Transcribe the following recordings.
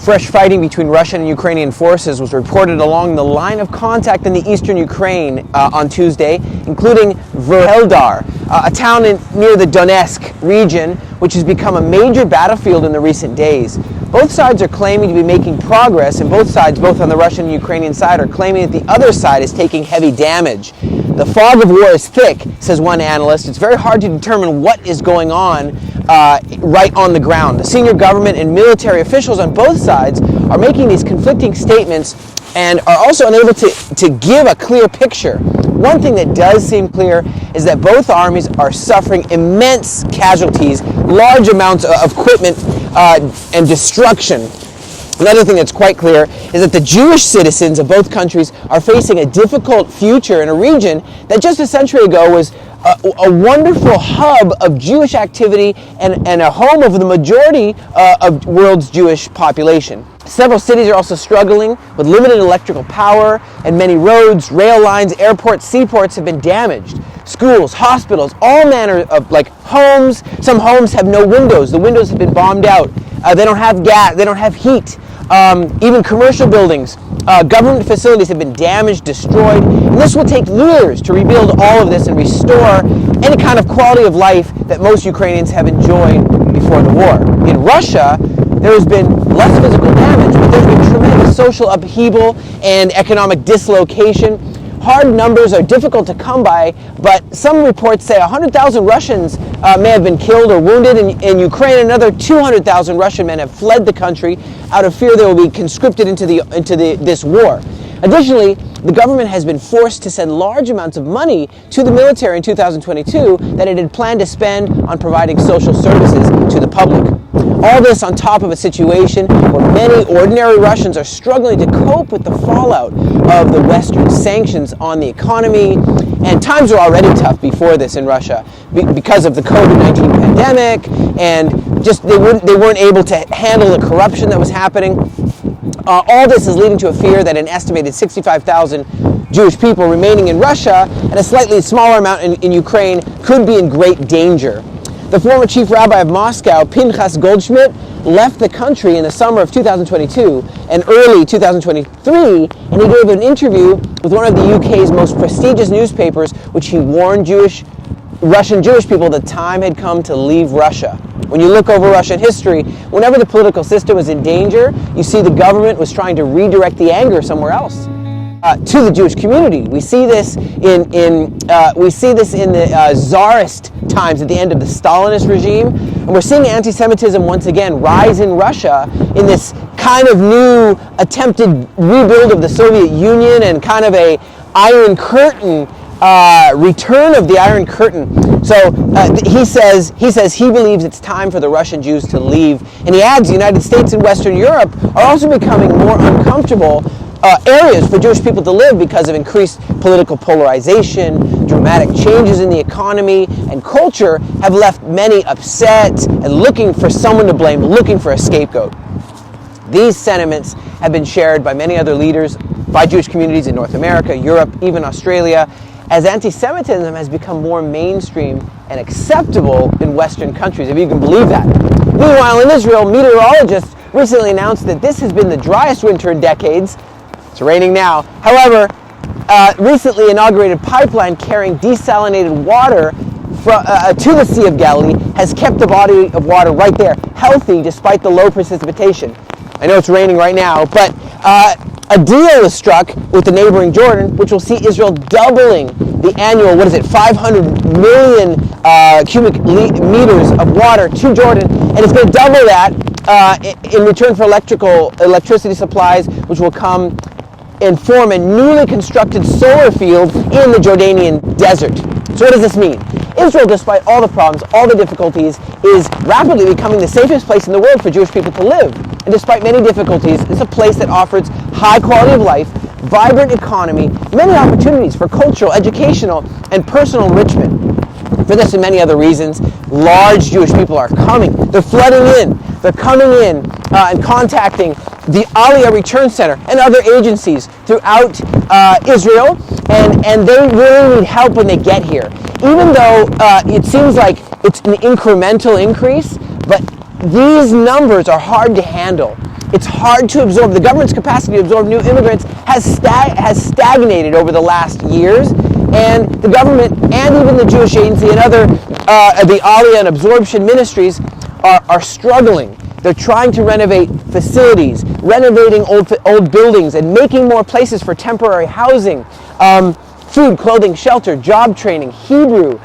Fresh fighting between Russian and Ukrainian forces was reported along the line of contact in the eastern Ukraine on Tuesday, including Verheldar, a town near the Donetsk region, which has become a major battlefield in the recent days. Both sides are claiming to be making progress, and both sides, both on the Russian and Ukrainian side, are claiming that the other side is taking heavy damage. The fog of war is thick, says one analyst. It's very hard to determine what is going on right on the ground. The senior government and military officials on both sides are making these conflicting statements and are also unable to give a clear picture. One thing that does seem clear is that both armies are suffering immense casualties, large amounts of equipment and destruction. Another thing that's quite clear is that the Jewish citizens of both countries are facing a difficult future in a region that just a century ago was a wonderful hub of Jewish activity and a home of the majority of the world's Jewish population. Several cities are also struggling with limited electrical power, and many roads, rail lines, airports, seaports have been damaged. Schools, hospitals, all manner of homes. Some homes have no windows. The windows have been bombed out. They don't have gas. They don't have heat. Even commercial buildings, government facilities have been damaged, destroyed, and this will take years to rebuild all of this and restore any kind of quality of life that most Ukrainians have enjoyed before the war. In Russia, there has been less physical damage, but there's been tremendous social upheaval and economic dislocation. Hard numbers are difficult to come by, but some reports say 100,000 Russians may have been killed or wounded. In Ukraine, another 200,000 Russian men have fled the country out of fear they will be conscripted into this war. Additionally, the government has been forced to send large amounts of money to the military in 2022 that it had planned to spend on providing social services to the public. All this on top of a situation where many ordinary Russians are struggling to cope with the fallout of the Western sanctions on the economy. And times were already tough before this in Russia because of the COVID-19 pandemic, and just they weren't able to handle the corruption that was happening. All this is leading to a fear that an estimated 65,000 Jewish people remaining in Russia and a slightly smaller amount in Ukraine could be in great danger. The former chief rabbi of Moscow, Pinchas Goldschmidt, left the country in the summer of 2022 and early 2023, and he gave an interview with one of the UK's most prestigious newspapers, which he warned Russian Jewish people the time had come to leave Russia. When you look over Russian history, whenever the political system was in danger, you see the government was trying to redirect the anger somewhere else. To the Jewish community. We see this in the Tsarist times at the end of the Stalinist regime, and we're seeing anti-Semitism once again rise in Russia in this kind of new attempted rebuild of the Soviet Union and kind of a Iron Curtain return of the Iron Curtain. So he says he believes it's time for the Russian Jews to leave, and he adds the United States and Western Europe are also becoming more uncomfortable areas for Jewish people to live because of increased political polarization, dramatic changes in the economy, and culture have left many upset and looking for someone to blame, looking for a scapegoat. These sentiments have been shared by many other leaders, by Jewish communities in North America, Europe, even Australia, as anti-Semitism has become more mainstream and acceptable in Western countries, if you can believe that. Meanwhile, in Israel, meteorologists recently announced that this has been the driest winter in decades. It's raining now. However, recently inaugurated pipeline carrying desalinated water to the Sea of Galilee has kept the body of water right there, healthy despite the low precipitation. I know it's raining right now, but a deal was struck with the neighboring Jordan, which will see Israel doubling the annual, 500 million cubic meters of water to Jordan, and it's going to double that in return for electricity supplies, which will come and form a newly constructed solar field in the Jordanian desert. So what does this mean? Israel, despite all the problems, all the difficulties, is rapidly becoming the safest place in the world for Jewish people to live. And despite many difficulties, it's a place that offers high quality of life, vibrant economy, many opportunities for cultural, educational, and personal enrichment. For this and many other reasons, large Jewish people are coming. They're flooding in. They're coming in and contacting the Aliyah Return Center and other agencies throughout Israel, and they really need help when they get here. Even though it seems like it's an incremental increase, but these numbers are hard to handle. It's hard to absorb. The government's capacity to absorb new immigrants has stagnated over the last years, and the government and even the Jewish Agency and other, the Aliyah and absorption ministries are struggling. They're trying to renovate facilities, renovating old buildings, and making more places for temporary housing, food, clothing, shelter, job training, Hebrew.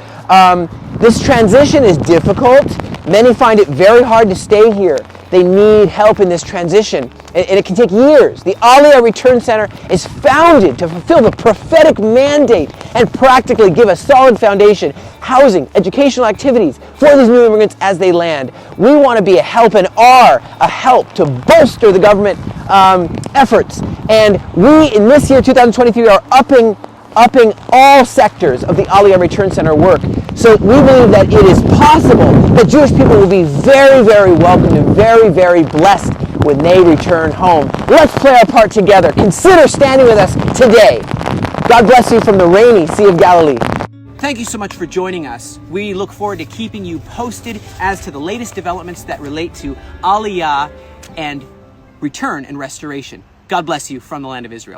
This transition is difficult. Many find it very hard to stay here. They need help in this transition, and it can take years. The Aliyah Return Center is founded to fulfill the prophetic mandate and practically give a solid foundation, housing, educational activities for these new immigrants as they land. We want to be a help and are a help to bolster the government efforts. And we, in this year, 2023, are upping all sectors of the Aliyah Return Center work. So we believe that it is possible that Jewish people will be very, very welcomed and very, very blessed when they return home. Let's play our part together. Consider standing with us today. God bless you from the rainy Sea of Galilee. Thank you so much for joining us. We look forward to keeping you posted as to the latest developments that relate to Aliyah and return and restoration. God bless you from the land of Israel.